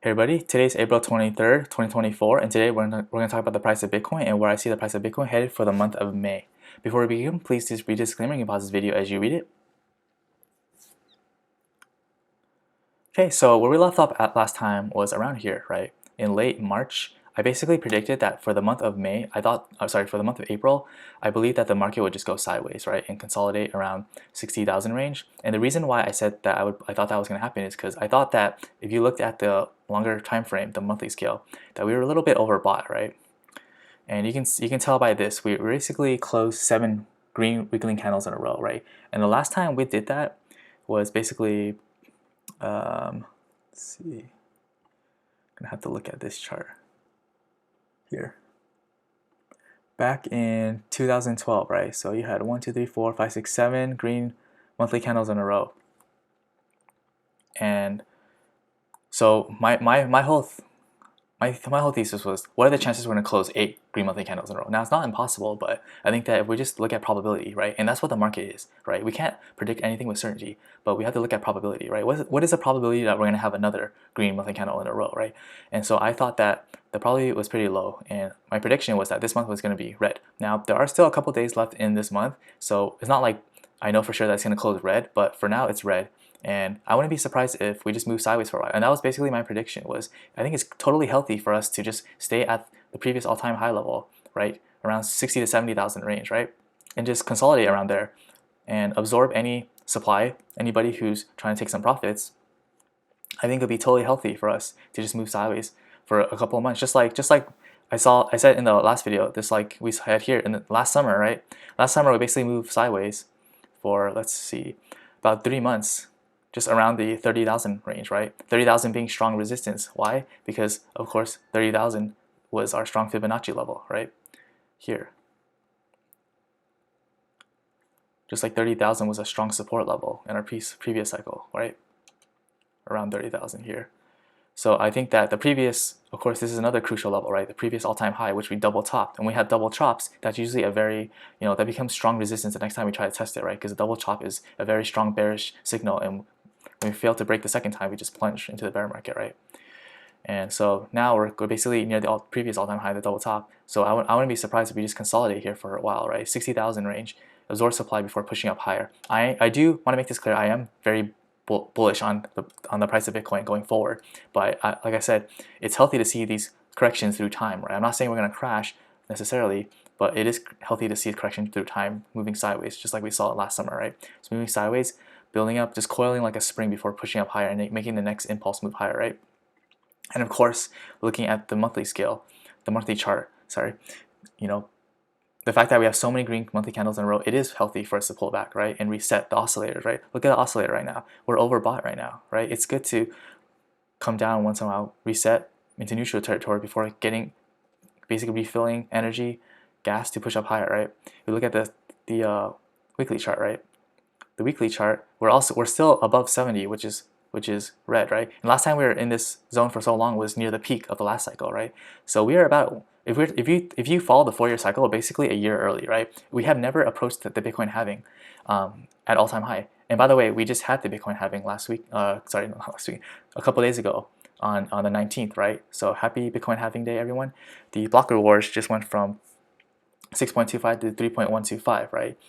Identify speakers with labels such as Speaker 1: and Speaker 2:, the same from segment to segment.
Speaker 1: Hey everybody, today's April 23rd, 2024, and today we're gonna talk about the price of Bitcoin and where I see the price of Bitcoin headed for the month of May. Before we begin, please just read the disclaimer. You can pause this video as you read it. Okay, so where we left off at last time was around here, right? In late March, I basically predicted that for the month of May, for the month of April, I believe that the market would just go sideways, right, and consolidate around 60,000 range. And the reason why I said that I thought that was going to happen is because I thought that if you looked at the longer time frame, the monthly scale, that we were a little bit overbought, right? And you can tell by this, we basically closed 7 green weekly candles in a row, right? And the last time we did that was basically let's see. I'm gonna have to look at this chart here. Back in 2012, right? So you had 1, 2, 3, 4, 5, 6, 7 green monthly candles in a row. And so my whole thesis was, what are the chances we're going to close 8 green monthly candles in a row? Now, it's not impossible, but I think that if we just look at probability, right, and that's what the market is, right? We can't predict anything with certainty, but we have to look at probability, right? What is the probability that we're going to have another green monthly candle in a row, right? And so I thought that the probability was pretty low, and my prediction was that this month was going to be red. Now, there are still a couple days left in this month, so it's not like I know for sure that it's going to close red, but for now it's red. And I wouldn't be surprised if we just move sideways for a while. And that was basically my prediction. Was I think it's totally healthy for us to just stay at the previous all-time high level, right, around 60 to 70,000 range, right, and just consolidate around there and absorb any supply. Anybody who's trying to take some profits, I think it'd be totally healthy for us to just move sideways for a couple of months, just like I said in the last video, this like we had here in the last summer, right? Last summer we basically moved sideways for, let's see, about 3 months, just around the 30,000 range, right? 30,000 being strong resistance. Why? Because of course 30,000 was our strong Fibonacci level, right? Here. Just like 30,000 was a strong support level in our previous cycle, right? Around 30,000 here. So I think that the previous, of course, this is another crucial level, right? The previous all-time high, which we double topped, and we had double chops. That's usually a very, that becomes strong resistance the next time we try to test it, right? Because a double chop is a very strong bearish signal, and when we fail to break the second time, we just plunge into the bear market, right? And so now we're basically near the previous all-time high, the double top. So I wouldn't be surprised if we just consolidate here for a while, right? 60,000 range, absorb supply before pushing up higher. I do want to make this clear. I am very bullish on the price of Bitcoin going forward, but like I said, it's healthy to see these corrections through time, right? I'm not saying we're going to crash necessarily, but it is healthy to see a correction through time, moving sideways, just like we saw last summer, right? So moving sideways, building up, just coiling like a spring before pushing up higher and making the next impulse move higher, right? And of course, looking at the monthly scale, the monthly chart, sorry, the fact that we have so many green monthly candles in a row, it is healthy for us to pull back, right, and reset the oscillators, right? Look at the oscillator right now. We're overbought right now, right? It's good to come down once in a while, reset into neutral territory before basically refilling energy, gas to push up higher, right? We look at the weekly chart, right? The weekly chart, we're still above 70, which is red, right? And last time we were in this zone for so long was near the peak of the last cycle, right? So we are about, if you follow the 4-year cycle, basically a year early, right? We have never approached the Bitcoin halving at all-time high. And by the way, we just had the Bitcoin halving last week. Sorry, not last week, a couple days ago on the 19th, right? So happy Bitcoin halving day, everyone. The block rewards just went from 6.25 to 3.125, right?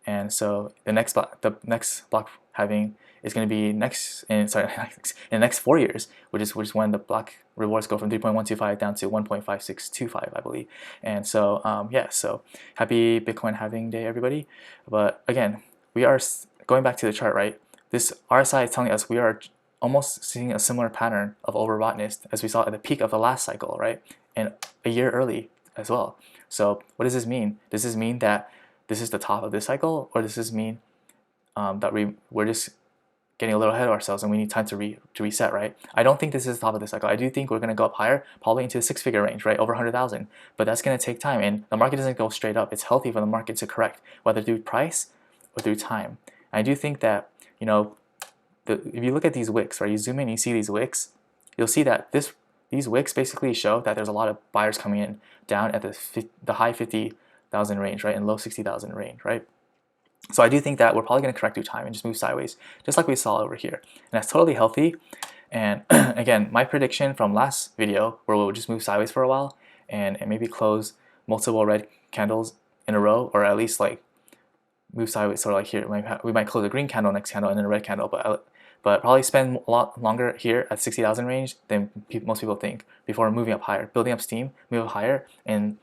Speaker 1: And so the next block halving is going to be in the next 4 years, which is when the block rewards go from 3.125 down to 1.5625, I believe. And so yeah, so happy Bitcoin halving day, everybody. But again, we are going back to the chart, right? This RSI is telling us we are almost seeing a similar pattern of overboughtness as we saw at the peak of the last cycle, right? And a year early as well. So what does this mean? Does this mean that this is the top of this cycle, or does this mean that we're just getting a little ahead of ourselves and we need time to reset, right? I don't think this is the top of the cycle. I do think we're going to go up higher, probably into the 6-figure range, right? Over 100,000. But that's going to take time, and the market doesn't go straight up. It's healthy for the market to correct, whether through price or through time. And I do think that, if you look at these wicks, right? You zoom in and you see these wicks, you'll see that these wicks basically show that there's a lot of buyers coming in down at the high 50,000 range, right, and low 60,000 range, right? So I do think that we're probably going to correct through time and just move sideways, just like we saw over here. And that's totally healthy. And again, my prediction from last video, where we'll just move sideways for a while and maybe close multiple red candles in a row, or at least like move sideways. So like here, we might close a green candle, next candle, and then a red candle, but probably spend a lot longer here at 60,000 range than most people think before moving up higher, building up steam, move up higher. And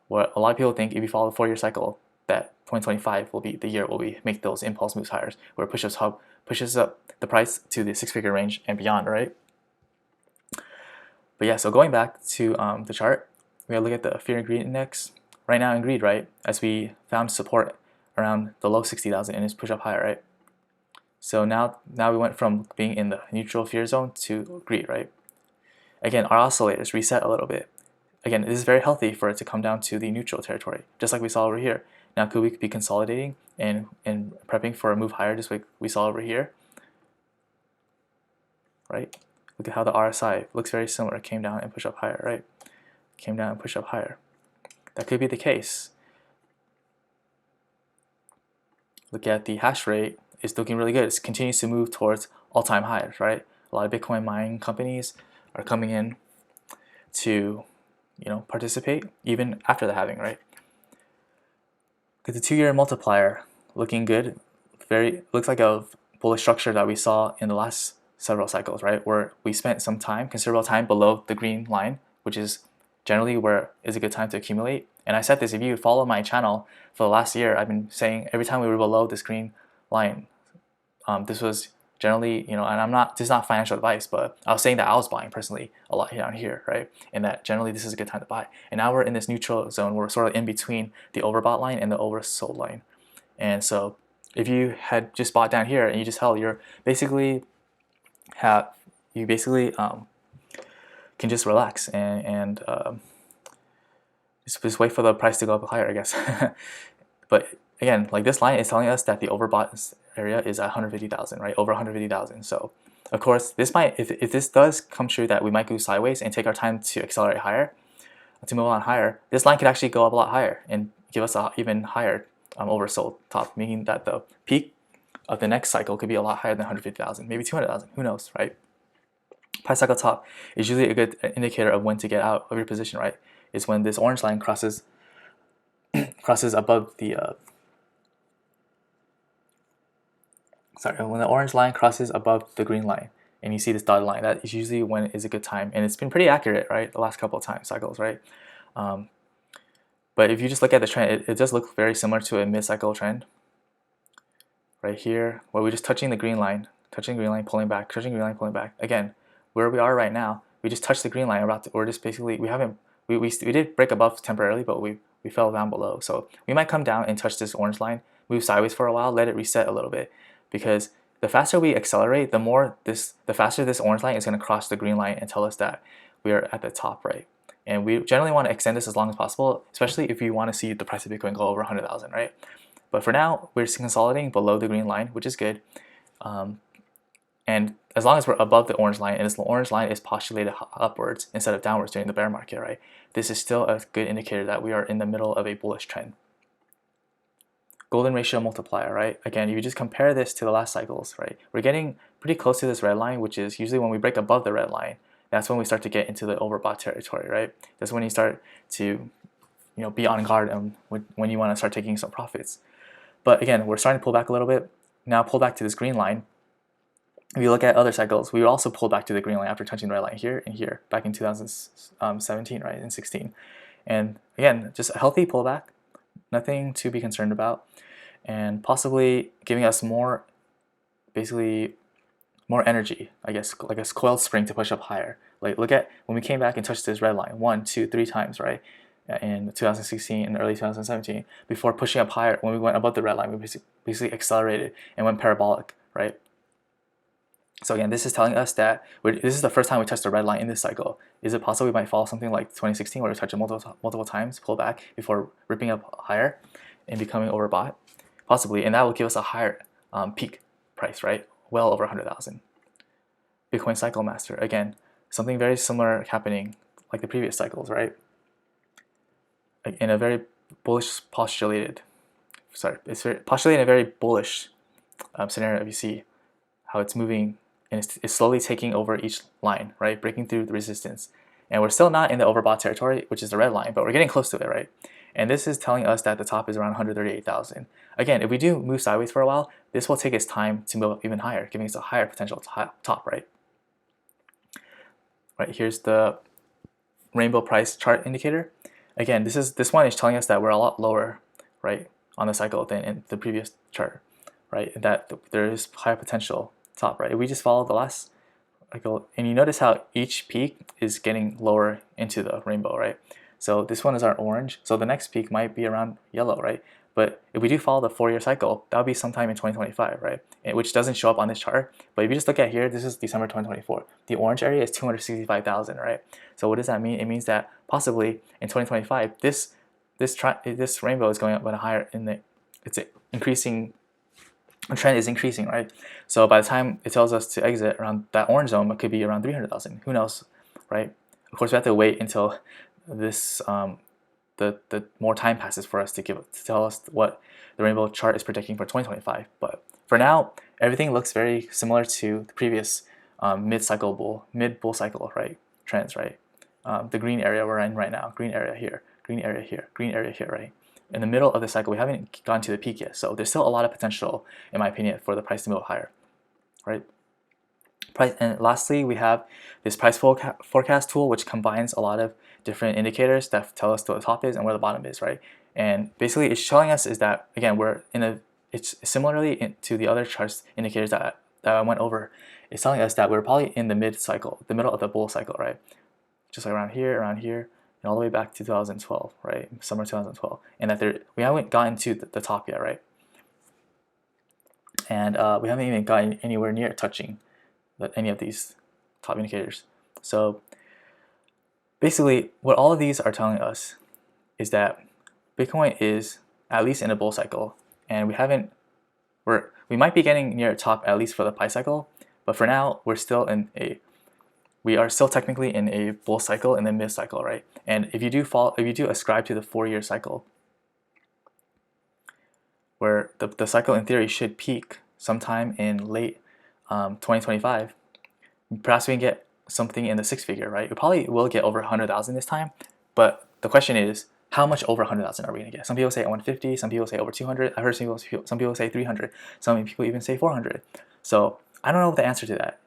Speaker 1: what a lot of people think, if you follow the 4-year cycle, that 2025 will be the year where we make those impulse moves higher, where it pushes up the price to the 6-figure range and beyond, right? But yeah, so going back to the chart, we gotta look at the fear and greed index. Right now in greed, right, as we found support around the low 60,000 and it's pushed up higher, right? So now we went from being in the neutral fear zone to greed, right? Again, our oscillators reset a little bit. Again, this is very healthy for it to come down to the neutral territory, just like we saw over here. Now, could we be consolidating and prepping for a move higher, just like we saw over here? Right? Look at how the RSI looks very similar. It came down and pushed up higher, right? Came down and pushed up higher. That could be the case. Look at the hash rate. It's looking really good. It continues to move towards all-time highs, right? A lot of Bitcoin mining companies are coming in to, participate even after the halving, right? Look at the 2-year multiplier, looking good. Looks like a bullish structure that we saw in the last several cycles, right? Where we spent some time, considerable time below the green line, which is generally where is a good time to accumulate. And I said this, if you follow my channel for the last year, I've been saying every time we were below this green line, this was generally, and this is not financial advice, but I was saying that I was buying personally a lot down here, right? And that generally this is a good time to buy. And now we're in this neutral zone. We're sort of in between the overbought line and the oversold line. And so if you had just bought down here and you just held, you basically can just relax and just wait for the price to go up higher, I guess. But again, like this line is telling us that the overbought area is at 150,000, right? Over 150,000. So of course, this might, if this does come true, that we might go sideways and take our time to accelerate higher, to move on higher, this line could actually go up a lot higher and give us an even higher oversold top, meaning that the peak of the next cycle could be a lot higher than 150,000, maybe 200,000, who knows, right? Price cycle top is usually a good indicator of when to get out of your position, right? It's when this orange line crosses above the when the orange line crosses above the green line and you see this dotted line, that is usually when it is a good time. And it's been pretty accurate, right, the last couple of cycles, right? But if you just look at the trend, it does look very similar to a mid-cycle trend. Right here, where we're just touching the green line, pulling back, touching green line, pulling back. Again, where we are right now, we just touched the green line. We're just basically, we did break above temporarily, but we fell down below. So we might come down and touch this orange line, move sideways for a while, let it reset a little bit. Because the faster we accelerate, the faster this orange line is going to cross the green line and tell us that we are at the top, right? And we generally want to extend this as long as possible, especially if you want to see the price of Bitcoin go over 100,000, right? But for now, we're consolidating below the green line, which is good. And as long as we're above the orange line, and this orange line is postulated upwards instead of downwards during the bear market, right? This is still a good indicator that we are in the middle of a bullish trend. Golden ratio multiplier, right? Again, if you just compare this to the last cycles, right? We're getting pretty close to this red line, which is usually when we break above the red line. That's when we start to get into the overbought territory, right? That's when you start to, be on guard and when you want to start taking some profits. But again, we're starting to pull back a little bit. Now pull back to this green line. If you look at other cycles, we also pulled back to the green line after touching the red line here and here back in 2017, right, and 16. And again, just a healthy pullback, nothing to be concerned about, and possibly giving us more energy, I guess, like a coiled spring to push up higher. Like look at when we came back and touched this red line 1, 2, 3 times, right? In 2016 and early 2017, before pushing up higher. When we went above the red line, we basically accelerated and went parabolic, right? So again, this is telling us that this is the first time we touched the red line in this cycle. Is it possible we might follow something like 2016 where we touch it multiple times, pull back before ripping up higher and becoming overbought? Possibly, and that will give us a higher peak price, right? Well over 100,000. Bitcoin Cycle Master, again, something very similar happening like the previous cycles, right? In a very bullish postulated in a very bullish scenario. If you see how it's moving and it's slowly taking over each line, right? Breaking through the resistance. And we're still not in the overbought territory, which is the red line, but we're getting close to it, right? And this is telling us that the top is around 138,000. Again, if we do move sideways for a while, this will take its time to move up even higher, giving us a higher potential top, right? Right, here's the rainbow price chart indicator. Again, this one is telling us that we're a lot lower, right, on the cycle than in the previous chart, right? That there is higher potential top, right? If we just follow the last cycle, and you notice how each peak is getting lower into the rainbow, right? So this one is our orange. So the next peak might be around yellow, right? But if we do follow the 4-year cycle, that would be sometime in 2025, right? Which doesn't show up on this chart. But if you just look at here, this is December 2024. The orange area is 265,000, right? So what does that mean? It means that possibly in 2025, this rainbow is going up at a higher it's increasing. The trend is increasing, right? So by the time it tells us to exit around that orange zone, it could be around 300,000. Who knows, right? Of course, we have to wait until this the more time passes for us to tell us what the rainbow chart is predicting for 2025. But for now, everything looks very similar to the previous mid bull cycle, right? Trends, right? The green area we're in right now, green area here, green area here, green area here, right? In the middle of the cycle, we haven't gotten to the peak yet, so there's still a lot of potential, in my opinion, for the price to move higher, right? And lastly, we have this price forecast tool, which combines a lot of different indicators that tell us where the top is and where the bottom is, right? And basically, it's showing us is that, again, it's similarly to the other charts indicators that I went over. It's telling us that we're probably in the mid-cycle, the middle of the bull cycle, right? Just like around here, and all the way back to 2012, right? Summer 2012, and that we haven't gotten to the top yet, right? And we haven't even gotten anywhere near touching any of these top indicators. So basically, what all of these are telling us is that Bitcoin is at least in a bull cycle, and we might be getting near a top at least for the pi cycle, but for now we are still technically in a bull cycle in the mid cycle, right? And if you do ascribe to the 4-year cycle, where the cycle in theory should peak sometime in late 2025, perhaps we can get something in the 6-figure, right? We probably will get over 100,000 this time, but the question is, how much over 100,000 are we going to get? Some people say 150, some people say over 200. I've heard some people say 300. Some people even say 400. So I don't know the answer to that,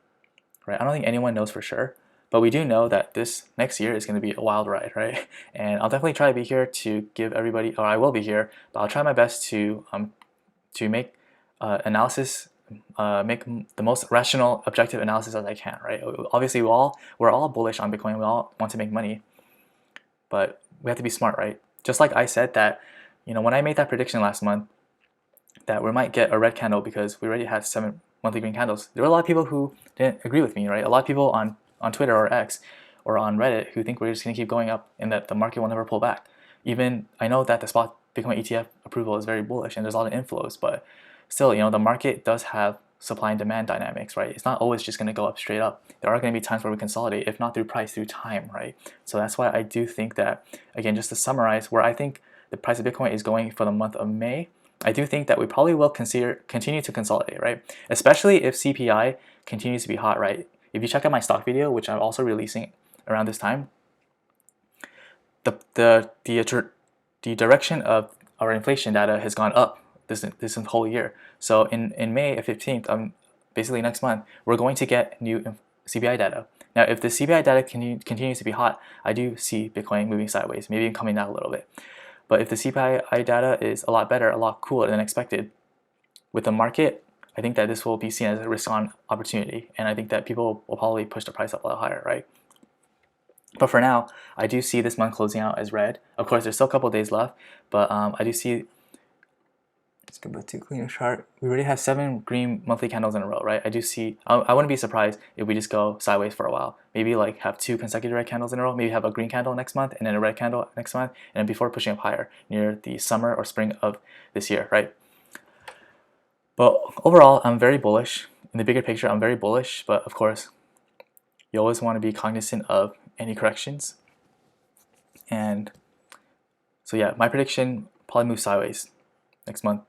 Speaker 1: right? I don't think anyone knows for sure, but we do know that this next year is going to be a wild ride, right? And I'll definitely try to be here to give everybody, or I will be here, but I'll try my best to make analysis, make the most rational, objective analysis as I can, right? Obviously, we're all bullish on Bitcoin. We all want to make money, but we have to be smart, right? Just like I said that, when I made that prediction last month, that we might get a red candle because we already had 7 monthly green candles. There were a lot of people who didn't agree with me, right? A lot of people on Twitter or X or on Reddit who think we're just going to keep going up and that the market will never pull back. Even I know that the spot Bitcoin ETF approval is very bullish and there's a lot of inflows, but still, the market does have supply and demand dynamics, right? It's not always just going to go up straight up. There are going to be times where we consolidate, if not through price, through time, right? So that's why I do think that, again, just to summarize, where I think the price of Bitcoin is going for the month of May, I do think that we probably will continue to consolidate, right? Especially if CPI continues to be hot, right? If you check out my stock video, which I'm also releasing around this time, the direction of our inflation data has gone up this whole year. So in May 15th, basically next month, we're going to get new CPI data. Now, if the CPI data continues to be hot, I do see Bitcoin moving sideways, maybe even coming down a little bit. But if the CPI data is a lot better, a lot cooler than expected, with the market, I think that this will be seen as a risk-on opportunity, and I think that people will probably push the price up a lot higher, right? But for now, I do see this month closing out as red. Of course, there's still a couple of days left, but I do see. Let's go back to cleaner chart. We already have 7 green monthly candles in a row, right? I do see. I wouldn't be surprised if we just go sideways for a while. Maybe like have 2 consecutive red candles in a row. Maybe have a green candle next month and then a red candle next month, and then before pushing up higher near the summer or spring of this year, right? But overall, I'm very bullish. In the bigger picture, I'm very bullish. But of course, you always want to be cognizant of any corrections. And so yeah, my prediction probably moves sideways next month.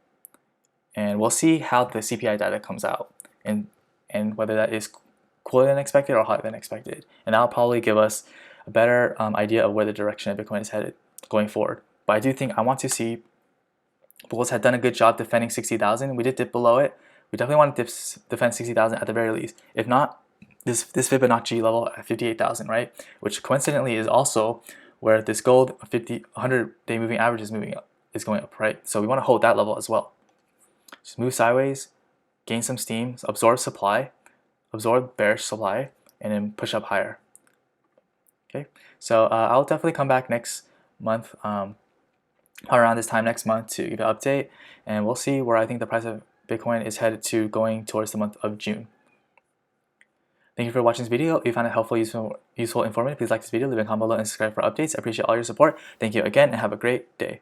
Speaker 1: And we'll see how the CPI data comes out and whether that is cooler than expected or hotter than expected, and that'll probably give us a better idea of where the direction of Bitcoin is headed going forward. But I do think I want to see bulls had done a good job defending 60,000. We did dip below it. We definitely want to defend 60,000 at the very least. If not, this Fibonacci level at 58,000, right? Which coincidentally is also where this gold 100-day moving average is moving up, is going up, right? So we want to hold that level as well. Just move sideways, gain some steam, absorb supply, absorb bearish supply, and then push up higher. Okay, so I'll definitely come back next month, around this time next month, to give an update, and we'll see where I think the price of Bitcoin is headed to going towards the month of June. Thank you for watching this video. If you found it helpful, useful, informative, please like this video, leave a comment below, and subscribe for updates. I appreciate all your support. Thank you again, and have a great day.